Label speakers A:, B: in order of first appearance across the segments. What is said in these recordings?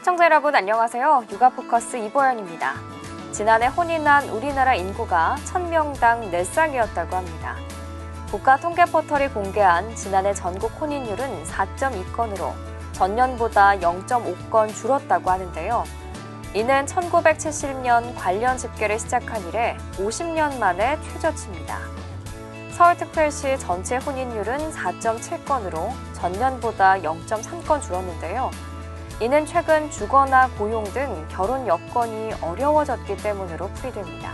A: 시청자 여러분 안녕하세요. 육아포커스 이보연입니다. 지난해 혼인한 우리나라 인구가 1000명당 4쌍이었다고 합니다. 국가통계포털이 공개한 지난해 전국 혼인율은 4.2건으로 전년보다 0.5건 줄었다고 하는데요. 이는 1970년 관련 집계를 시작한 이래 50년 만에 최저치입니다. 서울특별시 전체 혼인율은 4.7건으로 전년보다 0.3건 줄었는데요. 이는 최근 주거나 고용 등 결혼 여건이 어려워졌기 때문으로 풀이됩니다.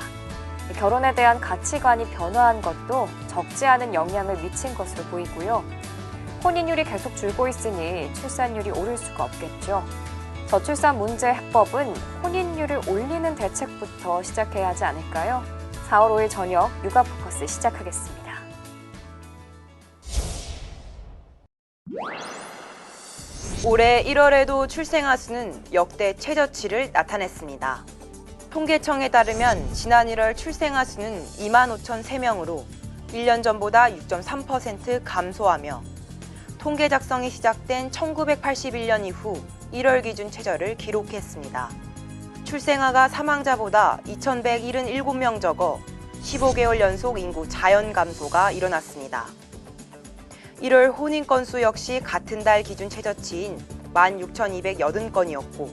A: 결혼에 대한 가치관이 변화한 것도 적지 않은 영향을 미친 것으로 보이고요. 혼인율이 계속 줄고 있으니 출산율이 오를 수가 없겠죠. 저출산 문제 해법은 혼인율을 올리는 대책부터 시작해야 하지 않을까요? 4월 5일 저녁 육아포커스 시작하겠습니다.
B: 올해 1월에도 출생아 수는 역대 최저치를 나타냈습니다. 통계청에 따르면 지난 1월 출생아 수는 25,003명으로 1년 전보다 6.3% 감소하며 통계 작성이 시작된 1981년 이후 1월 기준 최저를 기록했습니다. 출생아가 사망자보다 2,177명 적어 15개월 연속 인구 자연 감소가 일어났습니다. 1월 혼인 건수 역시 같은 달 기준 최저치인 16,280건이었고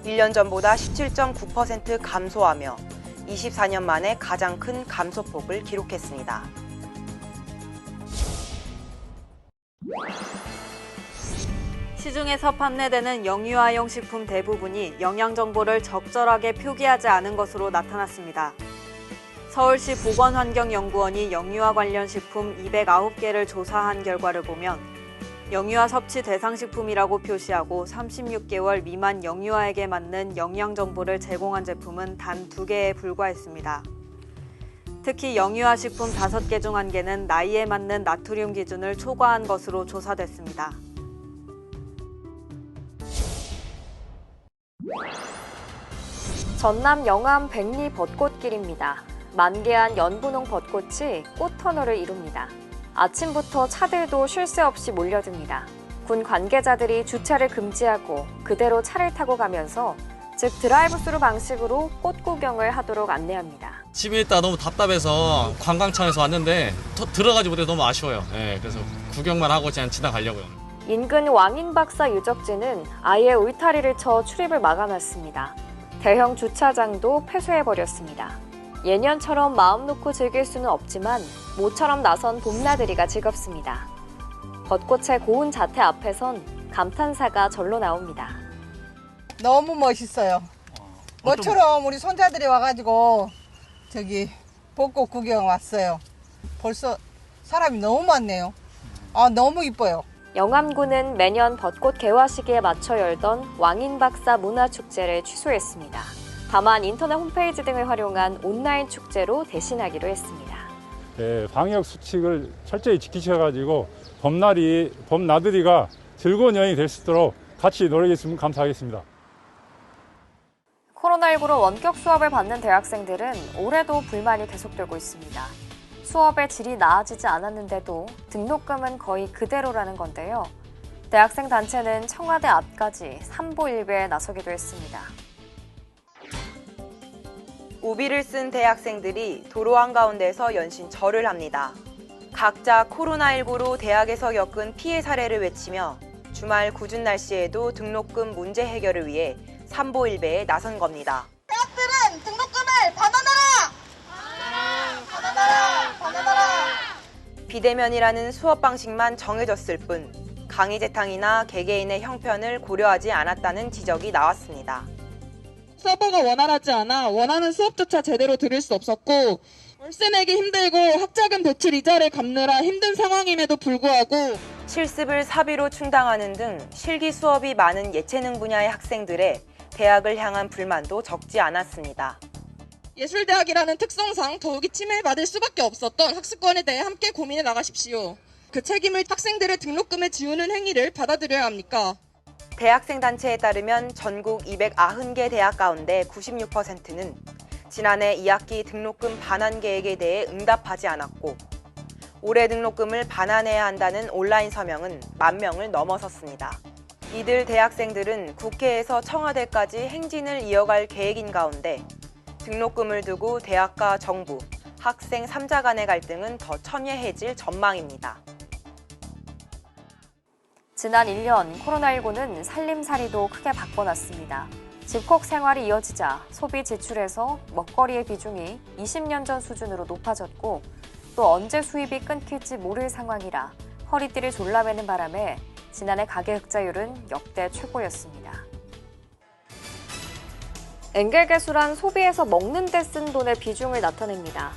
B: 1년 전보다 17.9% 감소하며 24년 만에 가장 큰 감소폭을 기록했습니다.
C: 시중에서 판매되는 영유아용 식품 대부분이 영양 정보를 적절하게 표기하지 않은 것으로 나타났습니다. 서울시 보건환경연구원이 영유아 관련 식품 209개를 조사한 결과를 보면 영유아 섭취 대상 식품이라고 표시하고 36개월 미만 영유아에게 맞는 영양 정보를 제공한 제품은 단 2개에 불과했습니다. 특히 영유아 식품 5개 중 1개는 나이에 맞는 나트륨 기준을 초과한 것으로 조사됐습니다.
A: 전남 영암 백리 벚꽃길입니다. 만개한 연분홍 벚꽃이 꽃터널을 이룹니다. 아침부터 차들도 쉴 새 없이 몰려듭니다. 군 관계자들이 주차를 금지하고 그대로 차를 타고 가면서 즉 드라이브스루 방식으로 꽃 구경을 하도록 안내합니다.
D: 집에 있다 너무 답답해서 관광차에서 왔는데 들어가지 못해서 너무 아쉬워요. 그래서 구경만 하고 그냥 지나가려고요.
A: 인근 왕인박사 유적지는 아예 울타리를 쳐 출입을 막아놨습니다. 대형 주차장도 폐쇄해버렸습니다. 예년처럼 마음 놓고 즐길 수는 없지만 모처럼 나선 봄나들이가 즐겁습니다. 벚꽃의 고운 자태 앞에선 감탄사가 절로 나옵니다.
E: 너무 멋있어요. 모처럼 우리 손자들이 와가지고 저기 벚꽃 구경 왔어요. 벌써 사람이 너무 많네요. 너무 이뻐요.
A: 영암군은 매년 벚꽃 개화 시기에 맞춰 열던 왕인박사 문화축제를 취소했습니다. 다만 인터넷 홈페이지 등을 활용한 온라인 축제로 대신하기로 했습니다.
F: 방역 수칙을 철저히 지키셔가지고 봄나들이가 즐거운 여행이 될 수 있도록 같이 노력했으면 감사하겠습니다.
A: 코로나19로 원격 수업을 받는 대학생들은 올해도 불만이 계속되고 있습니다. 수업의 질이 나아지지 않았는데도 등록금은 거의 그대로라는 건데요. 대학생 단체는 청와대 앞까지 삼보일배에 나서기도 했습니다.
B: 우비를 쓴 대학생들이 도로 한가운데서 연신 절을 합니다. 각자 코로나19로 대학에서 겪은 피해 사례를 외치며 주말 궂은 날씨에도 등록금 문제 해결을 위해 삼보일배에 나선 겁니다.
E: 대학들은 등록금을 받아놔라! 받아놔라!
B: 비대면이라는 수업 방식만 정해졌을 뿐 강의 재탕이나 개개인의 형편을 고려하지 않았다는 지적이 나왔습니다.
G: 서버가 원활하지 않아 원하는 수업조차 제대로 들을 수 없었고 월세 내기 힘들고 학자금 대출 이자를 갚느라 힘든 상황임에도 불구하고
B: 실습을 사비로 충당하는 등 실기 수업이 많은 예체능 분야의 학생들의 대학을 향한 불만도 적지 않았습니다.
G: 예술대학이라는 특성상 더욱이 침해받을 수밖에 없었던 학습권에 대해 함께 고민해 나가십시오. 그 책임을 학생들의 등록금에 지우는 행위를 받아들여야 합니까?
B: 대학생 단체에 따르면 전국 290개 대학 가운데 96%는 지난해 2학기 등록금 반환 계획에 대해 응답하지 않았고 올해 등록금을 반환해야 한다는 온라인 서명은 10,000명을 넘어섰습니다. 이들 대학생들은 국회에서 청와대까지 행진을 이어갈 계획인 가운데 등록금을 두고 대학과 정부, 학생 3자 간의 갈등은 더 첨예해질 전망입니다.
A: 지난 1년 코로나19는 살림살이도 크게 바꿔놨습니다. 집콕 생활이 이어지자 소비 지출에서 먹거리의 비중이 20년 전 수준으로 높아졌고 또 언제 수입이 끊길지 모를 상황이라 허리띠를 졸라매는 바람에 지난해 가계 흑자율은 역대 최고였습니다. 엔겔계수란 소비에서 먹는 데 쓴 돈의 비중을 나타냅니다.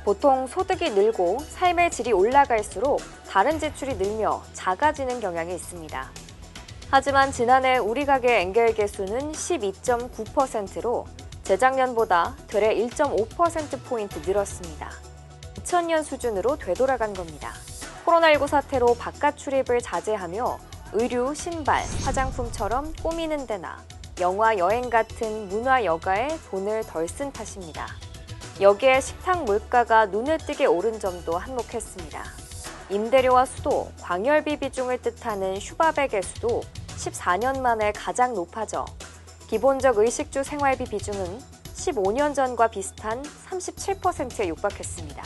A: 보통 소득이 늘고 삶의 질이 올라갈수록 다른 지출이 늘며 작아지는 경향이 있습니다. 하지만 지난해 우리 가계 엔겔계수는 12.9%로 재작년보다 되레 1.5%포인트 늘었습니다. 2000년 수준으로 되돌아간 겁니다. 코로나19 사태로 바깥 출입을 자제하며 의류, 신발, 화장품처럼 꾸미는 데나 영화, 여행 같은 문화 여가에 돈을 덜 쓴 탓입니다. 여기에 식탁 물가가 눈에 띄게 오른 점도 한몫했습니다. 임대료와 수도, 광열비 비중을 뜻하는 슈바베 계수도 14년 만에 가장 높아져 기본적 의식주 생활비 비중은 15년 전과 비슷한 37%에 육박했습니다.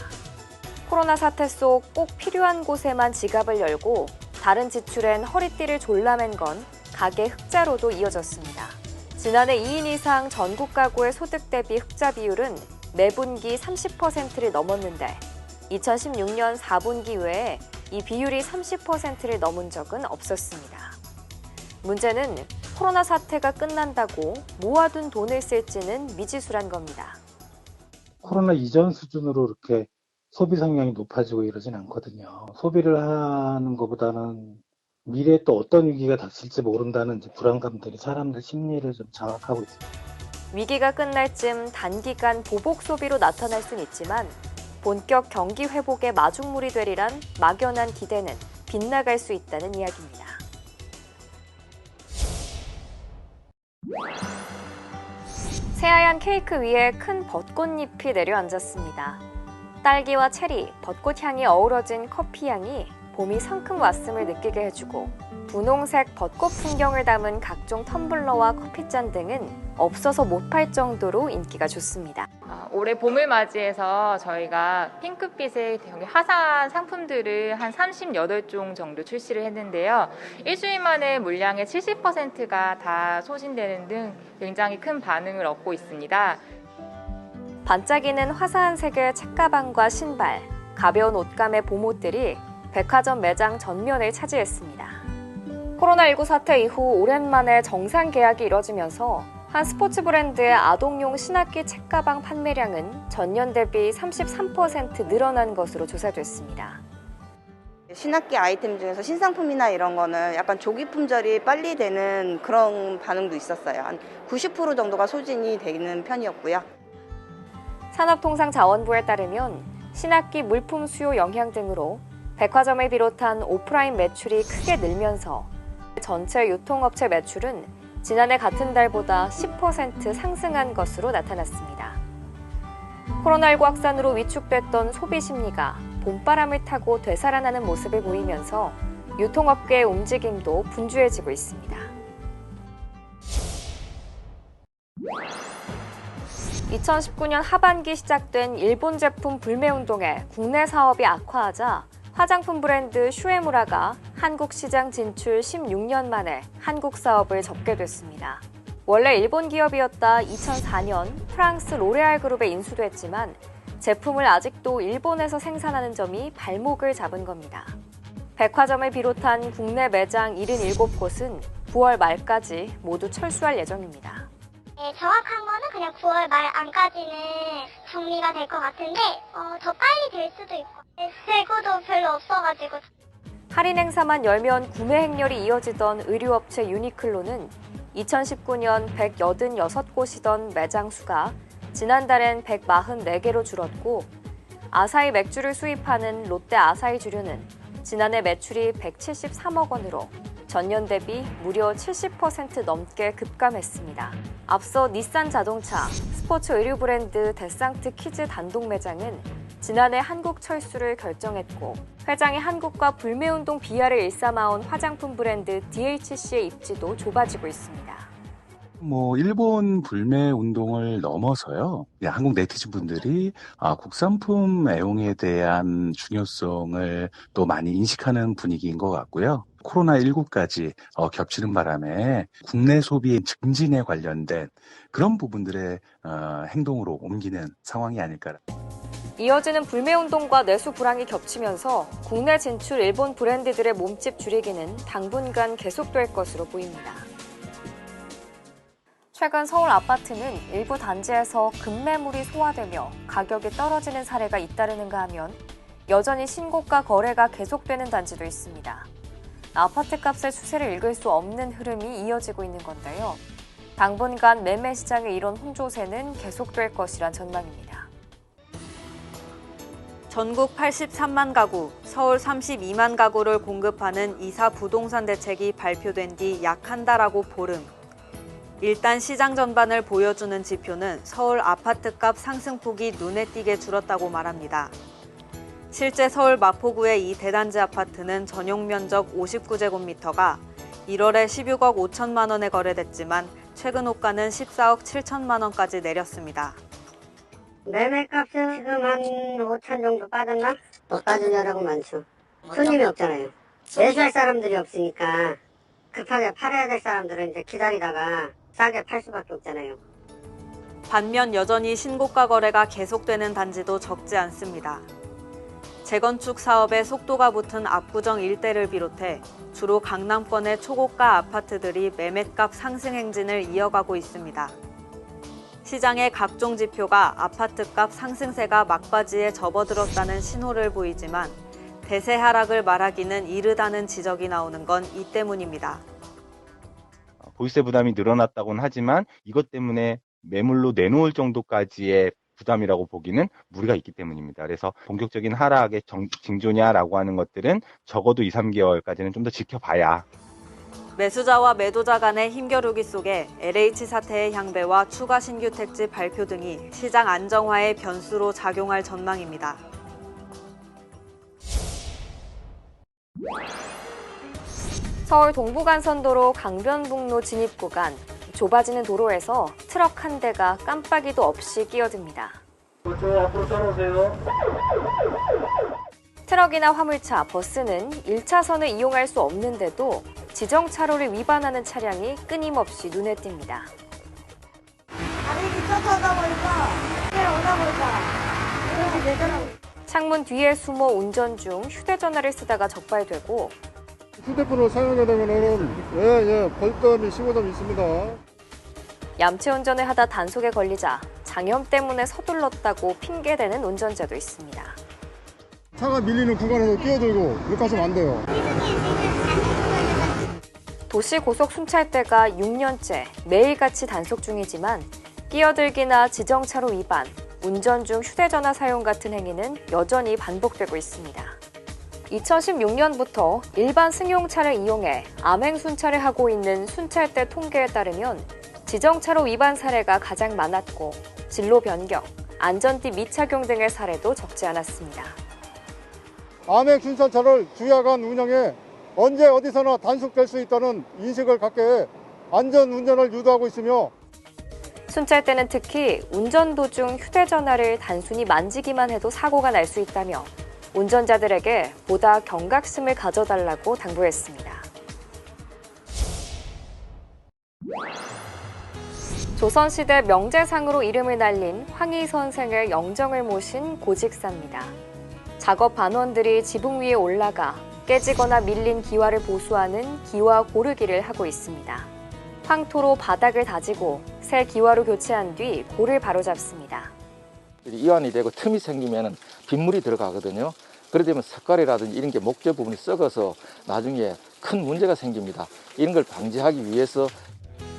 A: 코로나 사태 속 꼭 필요한 곳에만 지갑을 열고 다른 지출엔 허리띠를 졸라맨 건 가계 흑자로도 이어졌습니다. 지난해 2인 이상 전국 가구의 소득 대비 흑자 비율은 매분기 30%를 넘었는데 2016년 4분기 외에 이 비율이 30%를 넘은 적은 없었습니다. 문제는 코로나 사태가 끝난다고 모아둔 돈을 쓸지는 미지수란 겁니다.
H: 코로나 이전 수준으로 이렇게 소비 성향이 높아지고 이러진 않거든요. 소비를 하는 것보다는 미래에 또 어떤 위기가 닥칠지 모른다는 이제 불안감들이 사람들 심리를 좀 장악하고 있습니다.
A: 위기가 끝날 쯤 단기간 보복 소비로 나타날 순 있지만 본격 경기 회복의 마중물이 되리란 막연한 기대는 빗나갈 수 있다는 이야기입니다. 새하얀 케이크 위에 큰 벚꽃잎이 내려앉았습니다. 딸기와 체리, 벚꽃 향이 어우러진 커피 향이 봄이 성큼 왔음을 느끼게 해주고 분홍색 벚꽃 풍경을 담은 각종 텀블러와 커피잔 등은 없어서 못 팔 정도로 인기가 좋습니다.
I: 올해 봄을 맞이해서 저희가 핑크빛의 화사한 상품들을 한 38종 정도 출시를 했는데요. 일주일 만에 물량의 70%가 다 소진되는 등 굉장히 큰 반응을 얻고 있습니다.
A: 반짝이는 화사한 색의 책가방과 신발, 가벼운 옷감의 봄옷들이 백화점 매장 전면을 차지했습니다. 코로나19 사태 이후 오랜만에 정상 개학이 이뤄지면서 한 스포츠 브랜드의 아동용 신학기 책가방 판매량은 전년 대비 33% 늘어난 것으로 조사됐습니다.
J: 신학기 아이템 중에서 신상품이나 이런 거는 약간 조기 품절이 빨리 되는 그런 반응도 있었어요. 한 90% 정도가 소진이 되는 편이었고요.
A: 산업통상자원부에 따르면 신학기 물품 수요 영향 등으로 백화점을 비롯한 오프라인 매출이 크게 늘면서 전체 유통업체 매출은 지난해 같은 달보다 10% 상승한 것으로 나타났습니다. 코로나19 확산으로 위축됐던 소비 심리가 봄바람을 타고 되살아나는 모습을 보이면서 유통업계의 움직임도 분주해지고 있습니다. 2019년 하반기 시작된 일본 제품 불매 운동에 국내 사업이 악화하자 화장품 브랜드 슈에무라가 한국 시장 진출 16년 만에 한국 사업을 접게 됐습니다. 원래 일본 기업이었다 2004년 프랑스 로레알 그룹에 인수됐지만 제품을 아직도 일본에서 생산하는 점이 발목을 잡은 겁니다. 백화점을 비롯한 국내 매장 77곳은 9월 말까지 모두 철수할 예정입니다.
K: 네, 정확한 거는 그냥 9월 말 안까지는 정리가 될 것 같은데 더 빨리 될 수도 있고 재고도 별로 없어가지고.
A: 할인 행사만 열면 구매 행렬이 이어지던 의류업체 유니클로는 2019년 186곳이던 매장 수가 지난달엔 144개로 줄었고 아사히 맥주를 수입하는 롯데 아사히 주류는 지난해 매출이 173억 원으로 전년 대비 무려 70% 넘게 급감했습니다. 앞서 닛산 자동차, 스포츠 의류 브랜드 데상트 키즈 단독 매장은 지난해 한국 철수를 결정했고 회장이 한국과 불매운동 비하를 일삼아온 화장품 브랜드 DHC의 입지도 좁아지고 있습니다.
L: 일본 불매 운동을 넘어서요. 한국 네티즌 분들이 국산품 애용에 대한 중요성을 또 많이 인식하는 분위기인 것 같고요. 코로나19까지 겹치는 바람에 국내 소비 증진에 관련된 그런 부분들의 행동으로 옮기는 상황이 아닐까.
A: 이어지는 불매운동과 내수 불황이 겹치면서 국내 진출 일본 브랜드들의 몸집 줄이기는 당분간 계속될 것으로 보입니다. 최근 서울 아파트는 일부 단지에서 급매물이 소화되며 가격이 떨어지는 사례가 잇따르는가 하면 여전히 신고가 거래가 계속되는 단지도 있습니다. 아파트값의 추세를 읽을 수 없는 흐름이 이어지고 있는 건데요. 당분간 매매 시장의 이런 혼조세는 계속될 것이란 전망입니다.
C: 전국 83만 가구, 서울 32만 가구를 공급하는 이사 부동산 대책이 발표된 뒤 약 한 달하고 보름. 일단 시장 전반을 보여주는 지표는 서울 아파트값 상승폭이 눈에 띄게 줄었다고 말합니다. 실제 서울 마포구의 이 대단지 아파트는 전용 면적 59제곱미터가 1월에 16억 5천만 원에 거래됐지만 최근 호가는 14억 7천만 원까지 내렸습니다.
M: 매매값은 지금 한 5천 정도 빠졌나? 못 빠진 여라고 많죠. 손님이 없잖아요. 매수할 사람들이 없으니까 급하게 팔아야 될 사람들은 이제 기다리다가 싸게 팔 수밖에 없잖아요.
C: 반면 여전히 신고가 거래가 계속되는 단지도 적지 않습니다. 재건축 사업에 속도가 붙은 압구정 일대를 비롯해 주로 강남권의 초고가 아파트들이 매매값 상승 행진을 이어가고 있습니다. 시장의 각종 지표가 아파트값 상승세가 막바지에 접어들었다는 신호를 보이지만 대세 하락을 말하기는 이르다는 지적이 나오는 건 이 때문입니다.
N: 보유세 부담이 늘어났다고는 하지만 이것 때문에 매물로 내놓을 정도까지의 부담이라고 보기는 무리가 있기 때문입니다. 그래서 본격적인 하락의 징조냐라고 하는 것들은 적어도 2, 3개월까지는 좀 더 지켜봐야.
C: 매수자와 매도자 간의 힘겨루기 속에 LH 사태의 향배와 추가 신규 택지 발표 등이 시장 안정화의 변수로 작용할 전망입니다.
A: 서울 동부간선도로 강변북로 진입 구간, 좁아지는 도로에서 트럭 한 대가 깜빡이도 없이 끼어듭니다.
O: 앞으로 따라오세요.
A: 트럭이나 화물차, 버스는 1차선을 이용할 수 없는데도 지정 차로를 위반하는 차량이 끊임없이 눈에 띕니다. 창문 뒤에 숨어 운전 중 휴대전화를 쓰다가 적발되고
P: 휴대폰을 사용하게 되면 벌금이 15점 있습니다.
A: 얌체 운전을 하다 단속에 걸리자 장염 때문에 서둘렀다고 핑계대는 운전자도 있습니다.
P: 차가 밀리는 구간에서 끼어들고 그렇게 하시면 안 돼요.
A: 도시고속 순찰대가 6년째 매일같이 단속 중이지만 끼어들기나 지정차로 위반, 운전 중 휴대전화 사용 같은 행위는 여전히 반복되고 있습니다. 2016년부터 일반 승용차를 이용해 암행 순찰을 하고 있는 순찰대 통계에 따르면 지정차로 위반 사례가 가장 많았고 진로 변경, 안전띠 미착용 등의 사례도 적지 않았습니다.
P: 암행 순찰차를 주야간 운영해 언제 어디서나 단속될 수 있다는 인식을 갖게 해 안전 운전을 유도하고 있으며
A: 순찰대는 특히 운전 도중 휴대전화를 단순히 만지기만 해도 사고가 날 수 있다며 운전자들에게 보다 경각심을 가져달라고 당부했습니다. 조선시대 명재상으로 이름을 날린 황희 선생의 영정을 모신 고직사입니다. 작업 반원들이 지붕 위에 올라가 깨지거나 밀린 기와를 보수하는 기와 고르기를 하고 있습니다. 황토로 바닥을 다지고 새 기와로 교체한 뒤 골을 바로잡습니다.
Q: 이완이 되고 틈이 생기면 빗물이 들어가거든요. 그러다 보면 석가래라든지 이런 게 목재 부분이 썩어서 나중에 큰 문제가 생깁니다. 이런 걸 방지하기 위해서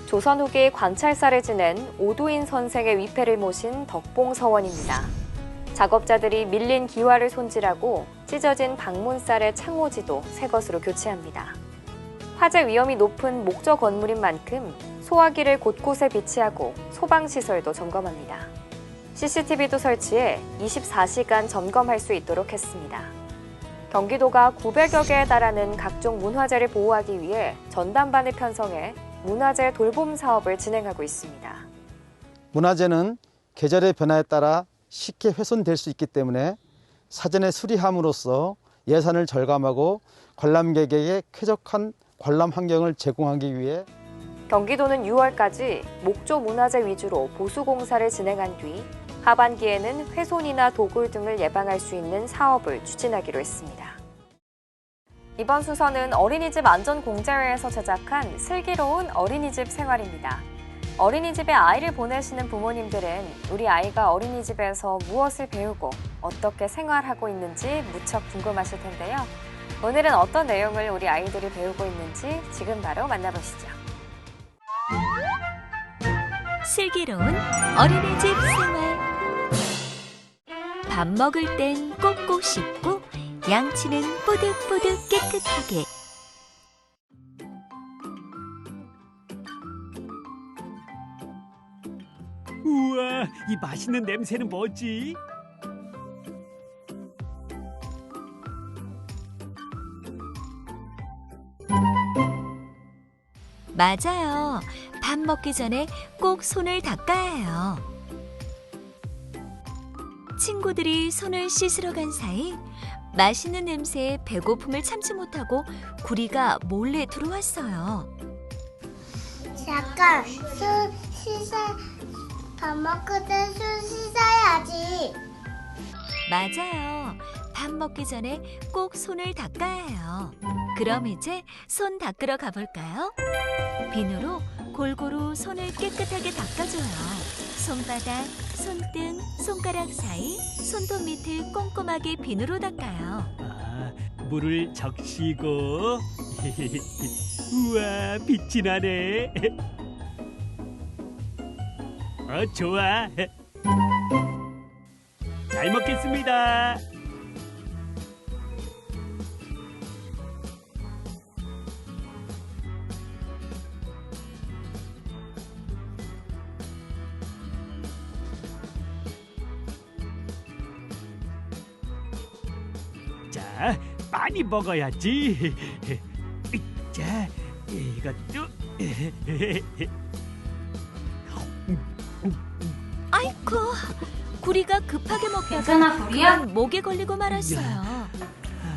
A: 조선 후기 관찰사를 지낸 오도인 선생의 위패를 모신 덕봉서원입니다. 작업자들이 밀린 기와를 손질하고 찢어진 방문살의 창호지도 새 것으로 교체합니다. 화재 위험이 높은 목조 건물인 만큼 소화기를 곳곳에 비치하고 소방시설도 점검합니다. CCTV도 설치해 24시간 점검할 수 있도록 했습니다. 경기도가 900여 개에 달하는 각종 문화재를 보호하기 위해 전담반을 편성해 문화재 돌봄 사업을 진행하고 있습니다.
R: 문화재는 계절의 변화에 따라 쉽게 훼손될 수 있기 때문에 사전에 수리함으로써 예산을 절감하고 관람객에게 쾌적한 관람 환경을 제공하기 위해
A: 경기도는 6월까지 목조 문화재 위주로 보수 공사를 진행한 뒤 하반기에는 훼손이나 도굴 등을 예방할 수 있는 사업을 추진하기로 했습니다. 이번 순서는 어린이집 안전공제회에서 제작한 슬기로운 어린이집 생활입니다. 어린이집에 아이를 보내시는 부모님들은 우리 아이가 어린이집에서 무엇을 배우고 어떻게 생활하고 있는지 무척 궁금하실 텐데요. 오늘은 어떤 내용을 우리 아이들이 배우고 있는지 지금 바로 만나보시죠.
S: 슬기로운 어린이집 생활. 밥 먹을 땐 꼭꼭 씹고 양치는 뽀득뽀득 깨끗하게.
T: 우와, 이 맛있는 냄새는 뭐지?
S: 맞아요. 밥 먹기 전에 꼭 손을 닦아야 해요. 친구들이 손을 씻으러 간 사이 맛있는 냄새에 배고픔을 참지 못하고 구리가 몰래 들어왔어요.
K: 잠깐, 손 씻어. 밥 먹을 때 손 씻어야지.
S: 맞아요. 밥 먹기 전에 꼭 손을 닦아야 해요. 그럼 이제 손 닦으러 가볼까요? 비누로 골고루 손을 깨끗하게 닦아줘요. 손바닥, 손등, 손가락 사이, 손톱 밑을 꼼꼼하게 비누로 닦아요.
T: 아, 물을 적시고 우와, 빛이 나네. 좋아. 잘 먹겠습니다. 자, 많이 먹어야지. 자, 이것도.
S: 아이쿠, 구리가 급하게 먹다가
U: 괜찮아, 구리야?
S: 그만 목에 걸리고 말았어요.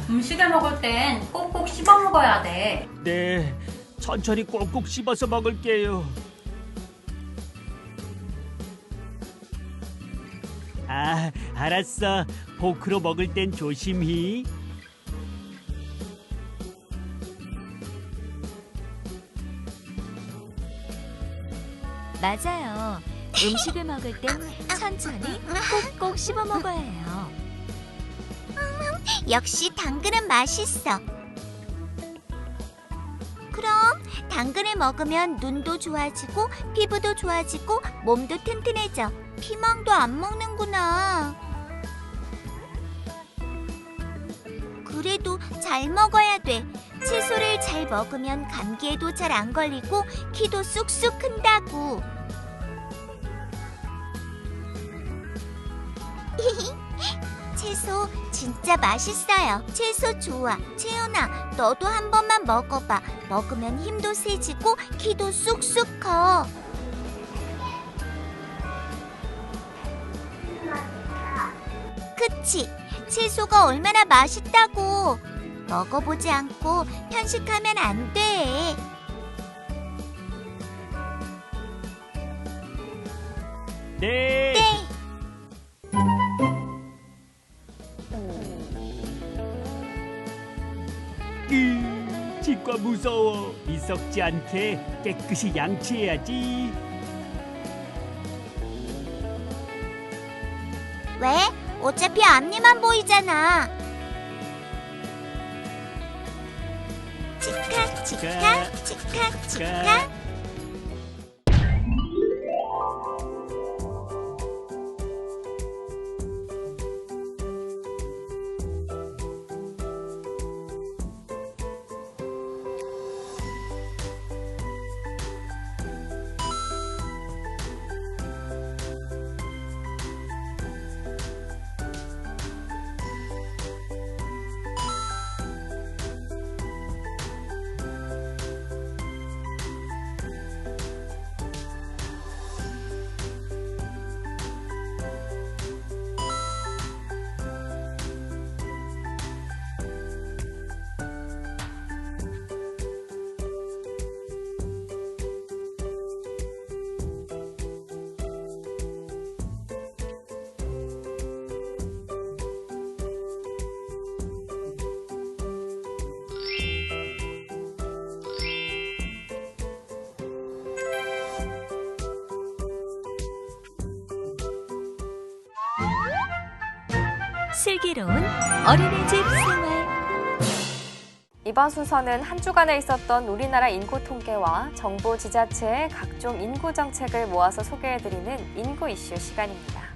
U: 음식을 먹을 땐 꼭꼭 씹어 먹어야 돼.
T: 네, 천천히 꼭꼭 씹어서 먹을게요. 아, 알았어. 포크로 먹을 땐 조심히.
S: 맞아요. 음식을 먹을 땐 천천히 꼭꼭 씹어 먹어야 해요.
K: 역시 당근은 맛있어. 그럼 당근을 먹으면 눈도 좋아지고 피부도 좋아지고 몸도 튼튼해져. 피망도 안 먹는구나. 그래도 잘 먹어야 돼. 채소를 잘 먹으면 감기에도 잘 안 걸리고 키도 쑥쑥 큰다고. 채소 진짜 맛있어요. 채소 좋아. 채연아, 너도 한 번만 먹어봐. 먹으면 힘도 세지고 키도 쑥쑥 커. 그치? 채소가 얼마나 맛있다고. 먹어보지 않고 편식하면 안 돼.
T: 네. 치과 무서워. 이 썩지 않게 깨끗이 양치해야지.
K: 왜? 어차피 앞니만 보이잖아. 치카 치카 치카 치카.
S: 슬기로운 어린이집 생활.
A: 이번 순서는 한 주간에 있었던 우리나라 인구 통계와 정부 지자체의 각종 인구 정책을 모아서 소개해드리는 인구 이슈 시간입니다.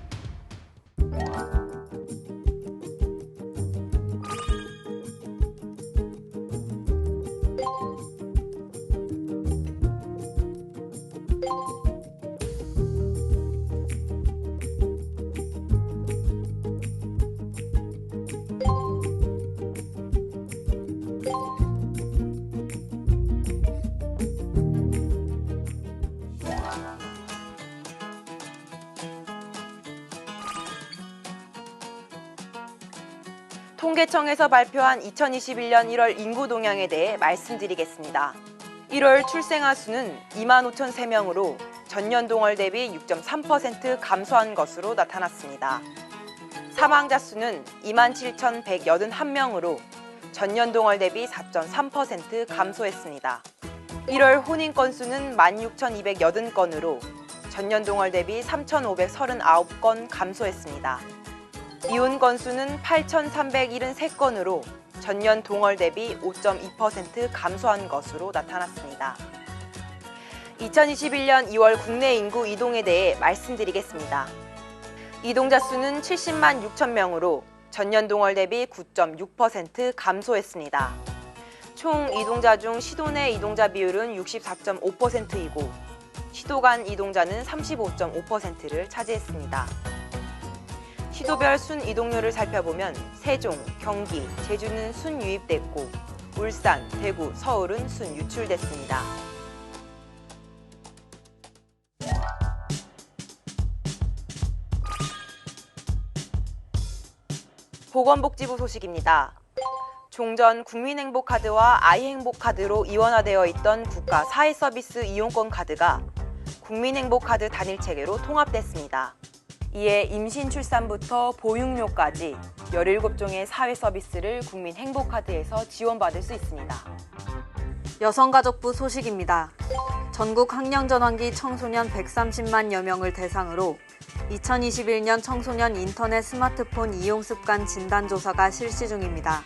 B: 통계청에서 발표한 2021년 1월 인구 동향에 대해 말씀드리겠습니다. 1월 출생아 수는 25,003명으로 전년 동월 대비 6.3% 감소한 것으로 나타났습니다. 사망자 수는 27,181명으로 전년 동월 대비 4.3% 감소했습니다. 1월 혼인 건수는 16,280건으로 전년 동월 대비 3,539건 감소했습니다. 이혼 건수는 8,373건으로 전년 동월 대비 5.2% 감소한 것으로 나타났습니다. 2021년 2월 국내 인구 이동에 대해 말씀드리겠습니다. 이동자 수는 70만 6천 명으로 전년 동월 대비 9.6% 감소했습니다. 총 이동자 중 시도 내 이동자 비율은 64.5%이고 시도 간 이동자는 35.5%를 차지했습니다. 시도별 순 이동률을 살펴보면 세종, 경기, 제주는 순 유입됐고 울산, 대구, 서울은 순 유출됐습니다. 보건복지부 소식입니다. 종전 국민행복카드와 아이행복카드로 이원화되어 있던 국가 사회서비스 이용권 카드가 국민행복카드 단일체계로 통합됐습니다. 이에 임신 출산부터 보육료까지 17종의 사회서비스를 국민행복카드에서 지원받을 수 있습니다.
C: 여성가족부 소식입니다. 전국 학령전환기 청소년 130만여 명을 대상으로 2021년 청소년 인터넷 스마트폰 이용 습관 진단조사가 실시 중입니다.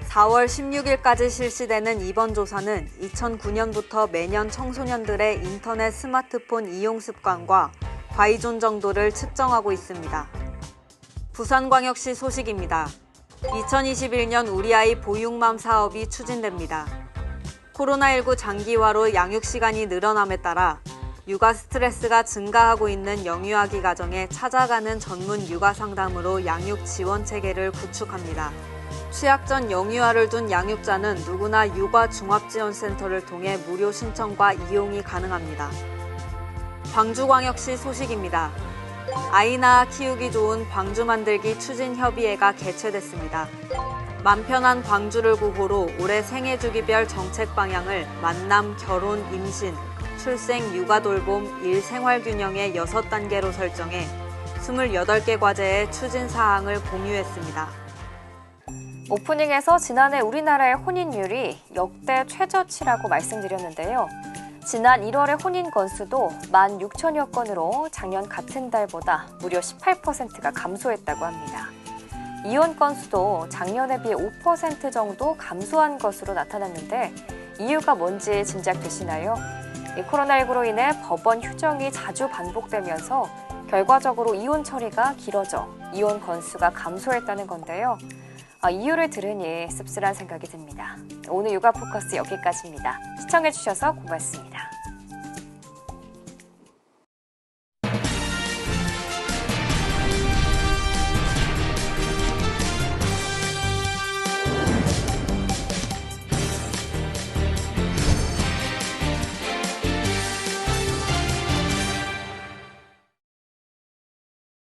C: 4월 16일까지 실시되는 이번 조사는 2009년부터 매년 청소년들의 인터넷 스마트폰 이용 습관과 과의존 정도를 측정하고 있습니다. 부산광역시 소식입니다. 2021년 우리 아이 보육맘 사업이 추진됩니다. 코로나19 장기화로 양육 시간이 늘어남에 따라 육아 스트레스가 증가하고 있는 영유아기 가정에 찾아가는 전문 육아 상담으로 양육 지원 체계를 구축합니다. 취약 전 영유아를 둔 양육자는 누구나 육아 종합지원센터를 통해 무료 신청과 이용이 가능합니다. 광주광역시 소식입니다. 아이 낳아 키우기 좋은 광주 만들기 추진협의회가 개최됐습니다. 맘 편한 광주를 구호로 올해 생애주기별 정책 방향을 만남, 결혼, 임신, 출생, 육아 돌봄, 일 생활 균형의 6단계로 설정해 28개 과제의 추진 사항을 공유했습니다.
A: 오프닝에서 지난해 우리나라의 혼인율이 역대 최저치라고 말씀드렸는데요. 지난 1월의 혼인 건수도 16,000여 건으로 작년 같은 달보다 무려 18%가 감소했다고 합니다. 이혼 건수도 작년에 비해 5% 정도 감소한 것으로 나타났는데 이유가 뭔지 짐작되시나요? 코로나19로 인해 법원 휴정이 자주 반복되면서 결과적으로 이혼 처리가 길어져 이혼 건수가 감소했다는 건데요. 이유를 들으니 씁쓸한 생각이 듭니다. 오늘 육아 포커스 여기까지입니다. 시청해주셔서 고맙습니다.